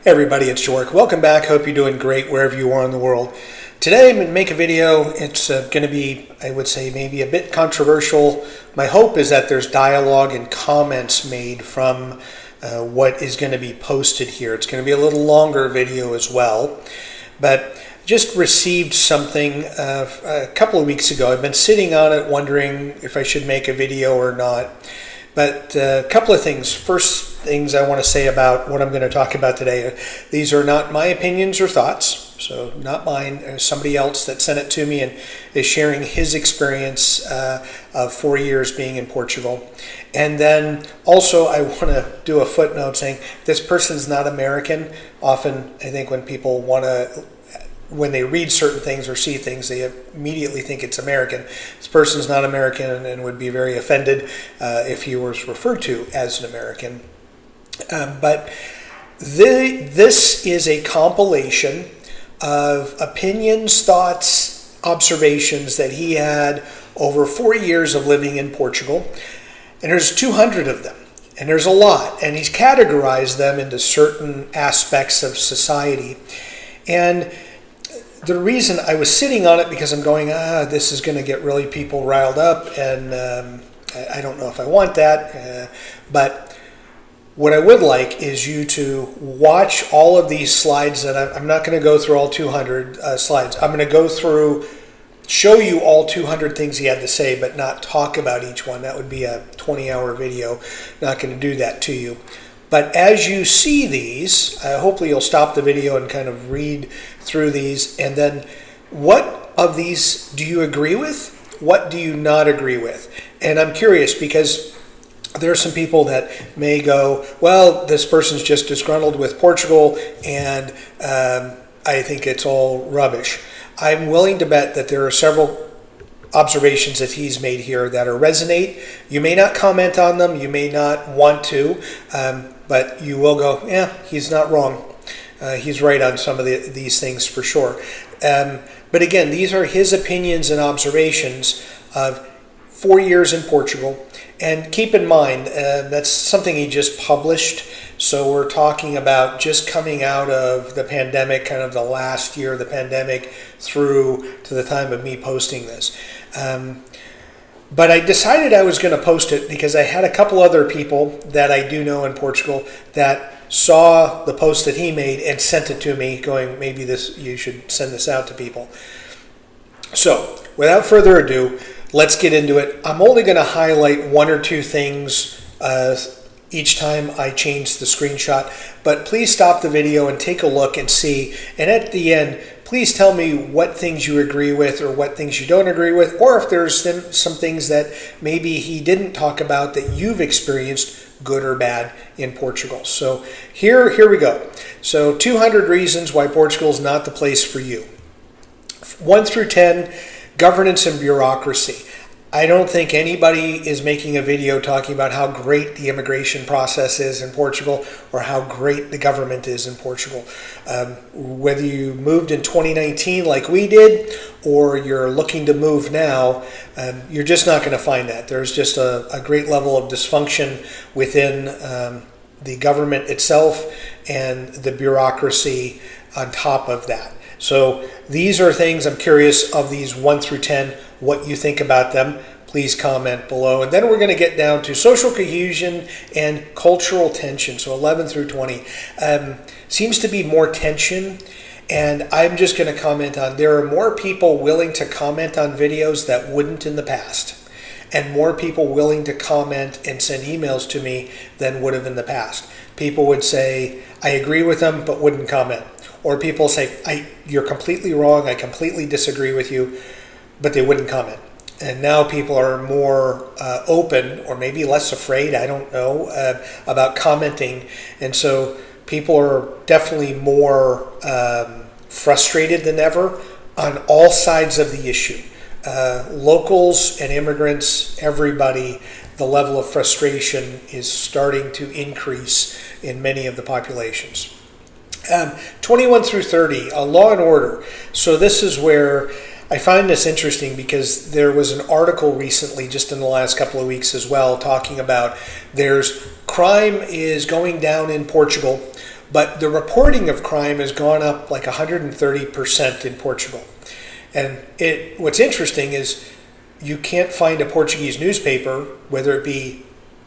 Hey everybody, it's Jork. Welcome back. Hope you're doing great wherever you are in the world. Today I'm going to make a video. It's going to be, I would say, maybe a bit controversial. My hope is that there's dialogue and comments made from what is going to be posted here. It's going to be a little longer video as well. But just received something a couple of weeks ago. I've been sitting on it wondering if I should make a video or not. But a couple of things. First things I want to say about what I'm going to talk about today. These are not my opinions or thoughts, so not mine. There's somebody else that sent it to me and is sharing his experience of 4 years being in Portugal. And then also I want to do a footnote saying this person's not American. Often I think when people when they read certain things or see things, they immediately think it's American. This person's not American and would be very offended if he was referred to as an American. But this is a compilation of opinions, thoughts, observations that he had over 4 years of living in Portugal. And there's 200 of them. And there's a lot. And he's categorized them into certain aspects of society. And the reason I was sitting on it because I'm going, this is going to get really people riled up, and I don't know if I want that. But what I would like is you to watch all of these slides that I'm not going to go through all 200 slides. I'm going to go through, show you all 200 things he had to say, but not talk about each one. That would be a 20-hour video. Not going to do that to you. But as you see these, hopefully you'll stop the video and kind of read through these. And then what of these do you agree with? What do you not agree with? And I'm curious because there are some people that may go, well, this person's just disgruntled with Portugal and I think it's all rubbish. I'm willing to bet that there are several observations that he's made here that are resonate. You may not comment on them, you may not want to, but you will go, yeah, he's not wrong. He's right on some of these things for sure. But again, these are his opinions and observations of 4 years in Portugal. And keep in mind, that's something he just published. So we're talking about just coming out of the pandemic, kind of the last year of the pandemic through to the time of me posting this. But I decided I was going to post it because I had a couple other people that I do know in Portugal that saw the post that he made and sent it to me going, maybe you should send this out to people. So without further ado, let's get into it. I'm only going to highlight one or two things each time I change the screenshot, but please stop the video and take a look and see. And at the end, please tell me what things you agree with or what things you don't agree with, or if there's some things that maybe he didn't talk about that you've experienced, good or bad, in Portugal. So here we go. So 200 reasons why Portugal is not the place for you. 1 through 10, governance and bureaucracy. I don't think anybody is making a video talking about how great the immigration process is in Portugal or how great the government is in Portugal. Whether you moved in 2019 like we did or you're looking to move now, you're just not going to find that. There's just a great level of dysfunction within the government itself and the bureaucracy on top of that. So these are things I'm curious of these 1 through 10, what you think about them. Please comment below. And then we're going to get down to social cohesion and cultural tension. So 11 through 20. Seems to be more tension. And I'm just going to comment on there are more people willing to comment on videos that wouldn't in the past. And more people willing to comment and send emails to me than would have in the past. People would say, I agree with them, but wouldn't comment. Or people say, you're completely wrong, I completely disagree with you, but they wouldn't comment. And now people are more open, or maybe less afraid, I don't know, about commenting. And so people are definitely more frustrated than ever on all sides of the issue. Locals and immigrants, everybody, the level of frustration is starting to increase in many of the populations. 21 through 30, law and order. So this is where I find this interesting because there was an article recently, just in the last couple of weeks as well, talking about crime is going down in Portugal, But the reporting of crime has gone up like 130% in Portugal. And what's interesting is you can't find a Portuguese newspaper, whether it be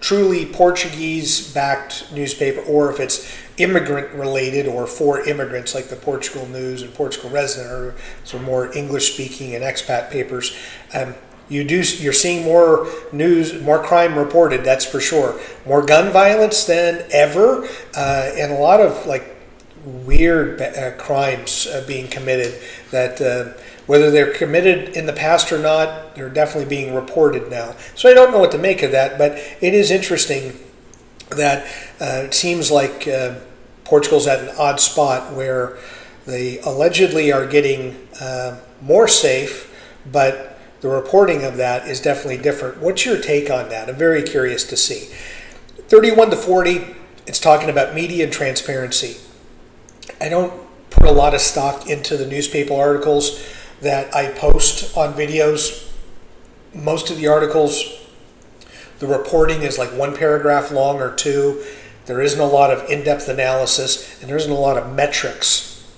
truly Portuguese-backed newspaper or if it's immigrant-related or for immigrants like the Portugal News and Portugal Resident or some more English-speaking and expat papers. You're seeing more news, more crime reported, that's for sure. More gun violence than ever, and a lot of like weird crimes being committed that whether they're committed in the past or not, they're definitely being reported now. So I don't know what to make of that, but it is interesting that it seems like Portugal's at an odd spot where they allegedly are getting more safe, but the reporting of that is definitely different. What's your take on that? I'm very curious to see. 31 to 40, it's talking about media and transparency. I don't put a lot of stock into the newspaper articles that I post on videos. Most of the articles, the reporting is like one paragraph long or two. There isn't a lot of in-depth analysis, and there isn't a lot of metrics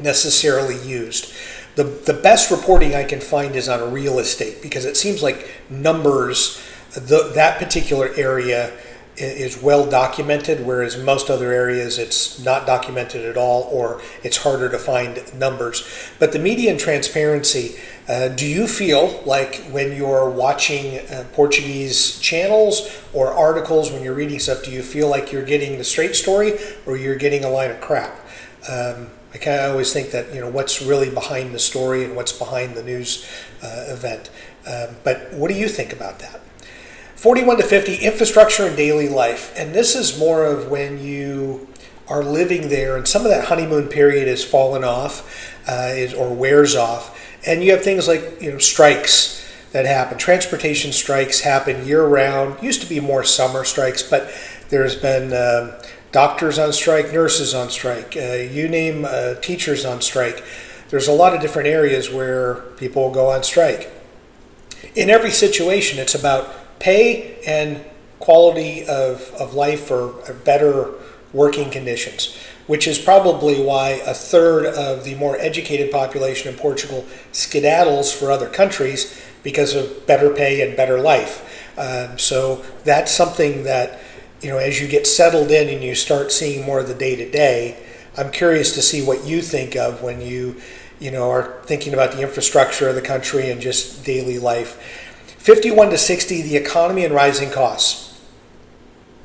necessarily used. The best reporting I can find is on real estate because it seems like numbers, that particular area is well documented, whereas most other areas it's not documented at all or it's harder to find numbers. But the media and transparency, do you feel like when you're watching Portuguese channels or articles, when you're reading stuff, do you feel like you're getting the straight story or you're getting a line of crap? I kind of always think that, what's really behind the story and what's behind the news event. But what do you think about that? 41 to 50, infrastructure and daily life. And this is more of when you are living there and some of that honeymoon period has fallen off or wears off. And you have things like, strikes that happen. Transportation strikes happen year round. Used to be more summer strikes, but there's been doctors on strike, nurses on strike, you name teachers on strike. There's a lot of different areas where people go on strike. In every situation, it's about pay and quality of life or better working conditions, which is probably why a third of the more educated population in Portugal skedaddles for other countries because of better pay and better life. So that's something that, as you get settled in and you start seeing more of the day-to-day, I'm curious to see what you think of when you are thinking about the infrastructure of the country and just daily life. 51 to 60, the economy and rising costs.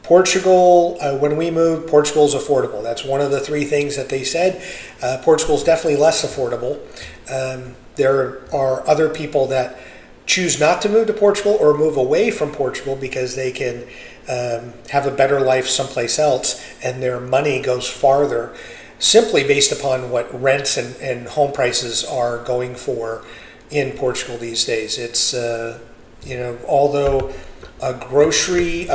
Portugal, when we moved, Portugal's affordable. That's one of the three things that they said. Portugal's definitely less affordable. There are other people that choose not to move to Portugal or move away from Portugal because they can have a better life someplace else and their money goes farther simply based upon what rents and home prices are going for in Portugal these days. It's, although a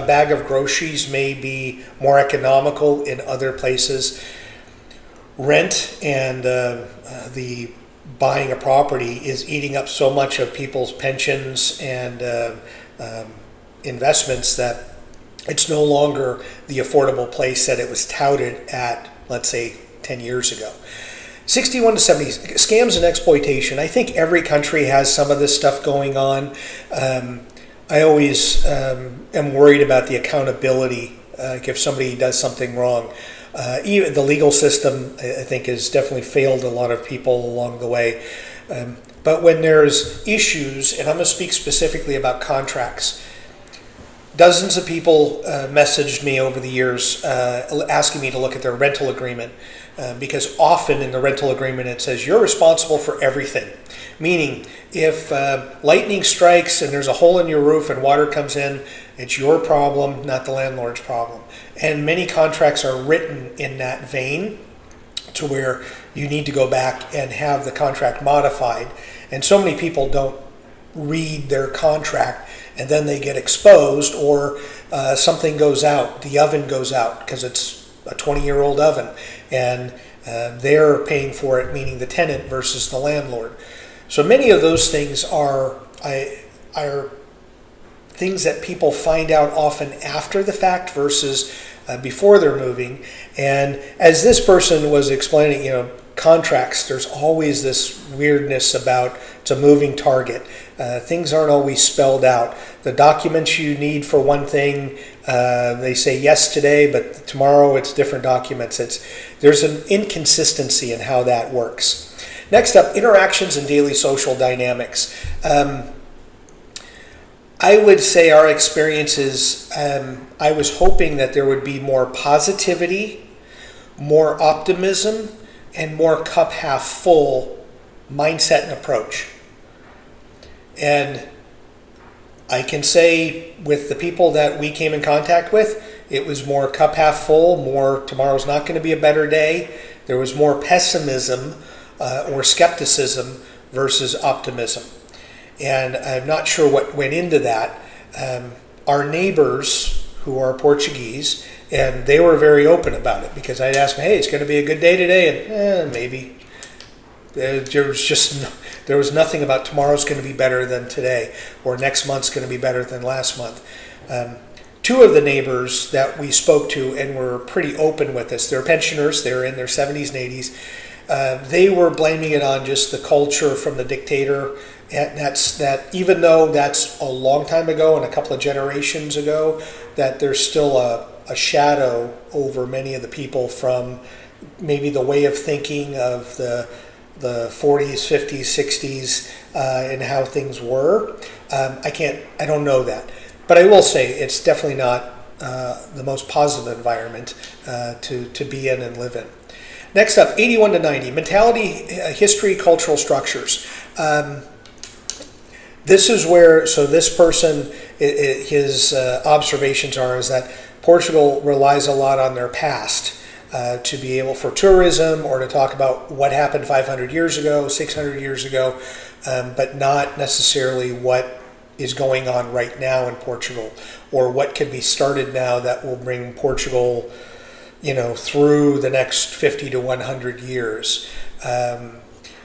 bag of groceries may be more economical in other places, rent and the buying a property is eating up so much of people's pensions and investments that it's no longer the affordable place that it was touted at, let's say, 10 years ago. 61 to 70, scams and exploitation. I think every country has some of this stuff going on. I always am worried about the accountability if somebody does something wrong. Even the legal system, I think, has definitely failed a lot of people along the way. But when there's issues, and I'm going to speak specifically about contracts, dozens of people messaged me over the years asking me to look at their rental agreement because often in the rental agreement it says you're responsible for everything. Meaning if lightning strikes and there's a hole in your roof and water comes in, it's your problem, not the landlord's problem. And many contracts are written in that vein to where you need to go back and have the contract modified. And so many people don't read their contract and then they get exposed or something goes out, the oven goes out because it's a 20-year-old oven and they're paying for it, meaning the tenant versus the landlord. So many of those things are things that people find out often after the fact versus before they're moving. And as this person was explaining, contracts, there's always this weirdness about it's a moving target. Things aren't always spelled out. The documents you need for one thing, they say yes today, but tomorrow it's different documents. There's an inconsistency in how that works. Next up, interactions and daily social dynamics. I would say our experiences, I was hoping that there would be more positivity, more optimism, and more cup half full mindset and approach. And I can say with the people that we came in contact with, it was more cup half full, more tomorrow's not going to be a better day. There was more pessimism or skepticism versus optimism. And I'm not sure what went into that. Our neighbors who are Portuguese, and they were very open about it because I'd ask them, hey, it's going to be a good day today, and maybe. There was nothing about tomorrow's going to be better than today or next month's going to be better than last month. Two of the neighbors that we spoke to and were pretty open with this, they're pensioners, they're in their 70s and 80s. They were blaming it on just the culture from the dictator. And that even though that's a long time ago and a couple of generations ago, that there's still a shadow over many of the people from maybe the way of thinking of the 40s, 50s, 60s, and how things were. I don't know that. But I will say it's definitely not the most positive environment to be in and live in. Next up, 81 to 90, mentality, history, cultural structures. This is where, so this person, his observations is that Portugal relies a lot on their past to be able for tourism or to talk about what happened 500 years ago, 600 years ago, but not necessarily what is going on right now in Portugal or what can be started now that will bring Portugal, through the next 50 to 100 years.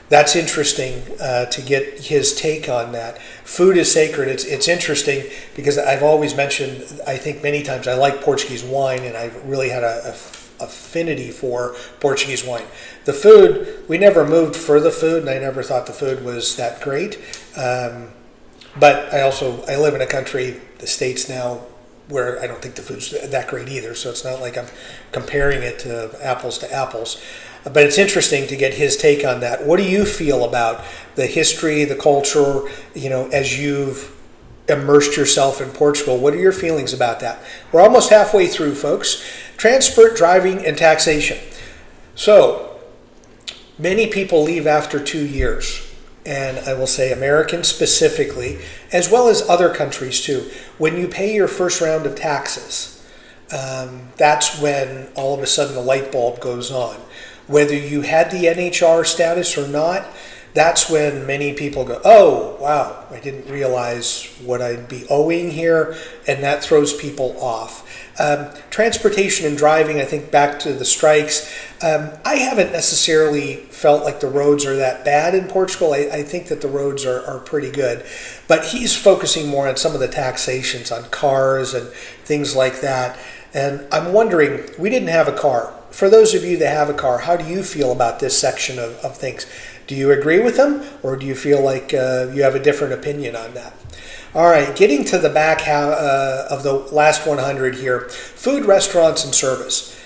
That's interesting to get his take on that. Food is sacred. It's interesting because I've always mentioned, I think many times, I like Portuguese wine and I've really had a affinity for Portuguese wine. The food, we never moved for the food and I never thought the food was that great. But I live in a country, the States now, where I don't think the food's that great either. So it's not like I'm comparing it to apples. But it's interesting to get his take on that. What do you feel about the history, the culture, as you've immersed yourself in Portugal? What are your feelings about that? We're almost halfway through, folks. Transport, driving, and taxation. So many people leave after 2 years. And I will say Americans specifically, as well as other countries too. When you pay your first round of taxes, that's when all of a sudden the light bulb goes on. Whether you had the NHR status or not, that's when many people go, oh, wow, I didn't realize what I'd be owing here, and that throws people off. Transportation and driving, I think back to the strikes, I haven't necessarily felt like the roads are that bad in Portugal. I think that the roads are pretty good. But he's focusing more on some of the taxations on cars and things like that. And I'm wondering, we didn't have a car. For those of you that have a car, how do you feel about this section of things? Do you agree with him, or do you feel like you have a different opinion on that? All right, getting to the back of the last 100 here, food, restaurants, and service.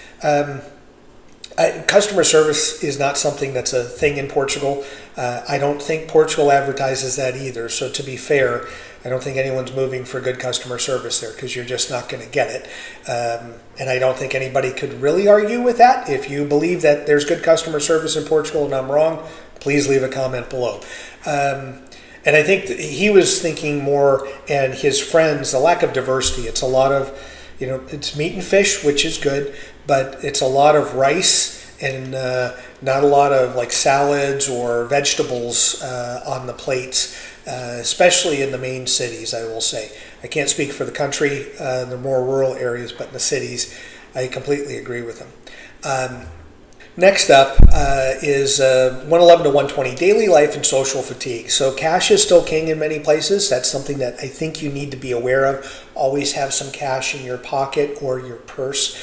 Customer service is not something that's a thing in Portugal. I don't think Portugal advertises that either. So to be fair, I don't think anyone's moving for good customer service there because you're just not going to get it. And I don't think anybody could really argue with that. If you believe that there's good customer service in Portugal and I'm wrong, please leave a comment below. And I think that he was thinking more, and his friends, the lack of diversity. It's a lot of, it's meat and fish, which is good, but it's a lot of rice and not a lot of like salads or vegetables on the plates, especially in the main cities, I will say. I can't speak for the country, the more rural areas, but in the cities, I completely agree with him. Next up is 111 to 120, daily life and social fatigue. So cash is still king in many places. That's something that I think you need to be aware of. Always have some cash in your pocket or your purse.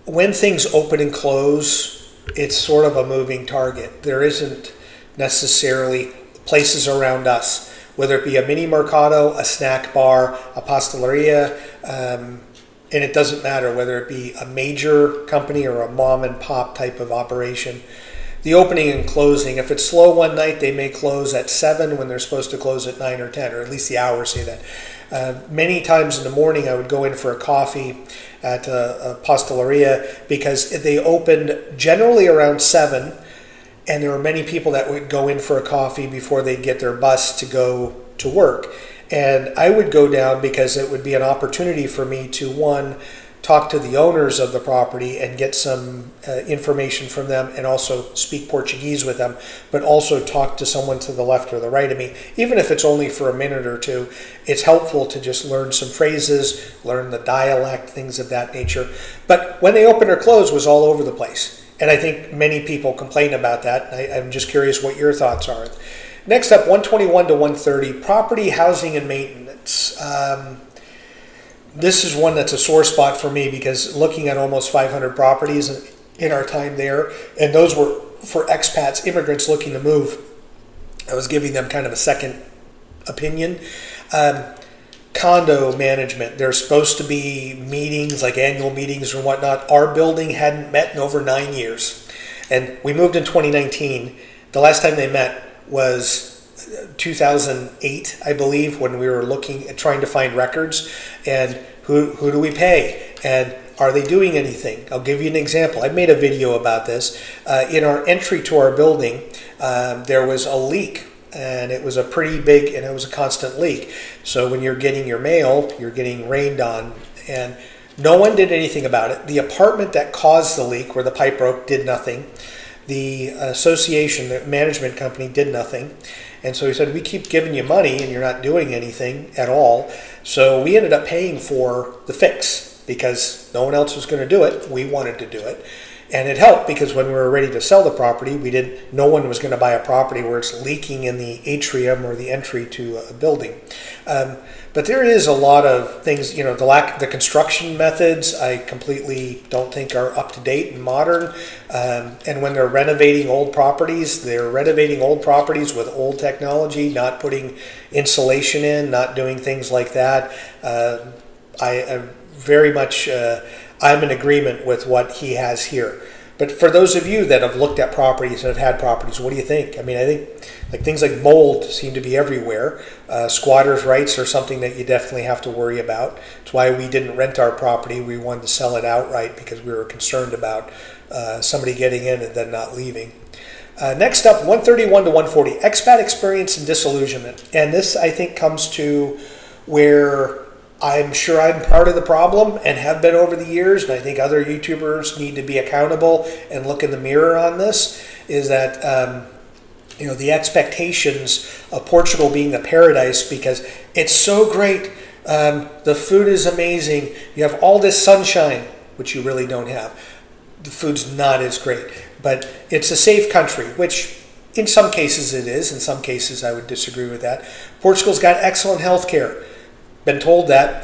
When things open and close, it's sort of a moving target. There isn't necessarily places around us, whether it be a mini mercado, a snack bar, a pasteleria, and it doesn't matter whether it be a major company or a mom and pop type of operation. The opening and closing, if it's slow one night, they may close at 7 when they're supposed to close at 9 or 10, or at least the hours say that. Many times in the morning I would go in for a coffee at a pasteleria because they opened generally around 7, and there were many people that would go in for a coffee before they'd get their bus to go to work. And I would go down because it would be an opportunity for me to, one, talk to the owners of the property and get some information from them, and also speak Portuguese with them, but also talk to someone to the left or the right of me. Even if it's only for a minute or two, it's helpful to just learn some phrases, learn the dialect, things of that nature. But when they open or close was all over the place. And I think many people complain about that. I'm just curious what your thoughts are. Next up, 121 to 130, property, housing, and maintenance. This is one that's a sore spot for me because looking at almost 500 properties in our time there, and those were for expats, immigrants looking to move. I was giving them kind of a second opinion. Condo management, there's supposed to be meetings, like annual meetings or whatnot. Our building hadn't met in over 9 years. And we moved in 2019. The last time they met was 2008, I believe, when we were looking at trying to find records. And who do we pay? And are they doing anything? I'll give you an example. I made a video about this. In our entry to our building, there was a leak. And it was a pretty big, and it was a constant leak. So when you're getting your mail, you're getting rained on, and no one did anything about it. The apartment that caused the leak, where the pipe broke, did nothing. The association, the management company, did nothing. And so he said, we keep giving you money and you're not doing anything at all. So we ended up paying for the fix because no one else was going to do it. We wanted to do it. And it helped because when we were ready to sell the property, no one was going to buy a property where it's leaking in the atrium or the entry to a building. But there is a lot of things, the construction methods I completely don't think are up to date and modern. And when they're renovating old properties, they're renovating old properties with old technology, not putting insulation in, not doing things like that. I very much... I'm in agreement with what he has here. But for those of you that have looked at properties and have had properties, what do you think? I mean, I think like things like mold seem to be everywhere. Squatters' rights are something that you definitely have to worry about. It's why we didn't rent our property. We wanted to sell it outright because we were concerned about somebody getting in and then not leaving. Next up, 131 to 140, expat experience and disillusionment. And this, I think, comes to where I'm sure I'm part of the problem and have been over the years, and I think other YouTubers need to be accountable and look in the mirror on this, is that the expectations of Portugal being the paradise because it's so great, the food is amazing, you have all this sunshine, which you really don't have. The food's not as great, but it's a safe country, which in some cases it is, in some cases I would disagree with that. Portugal's got excellent health care. Been told that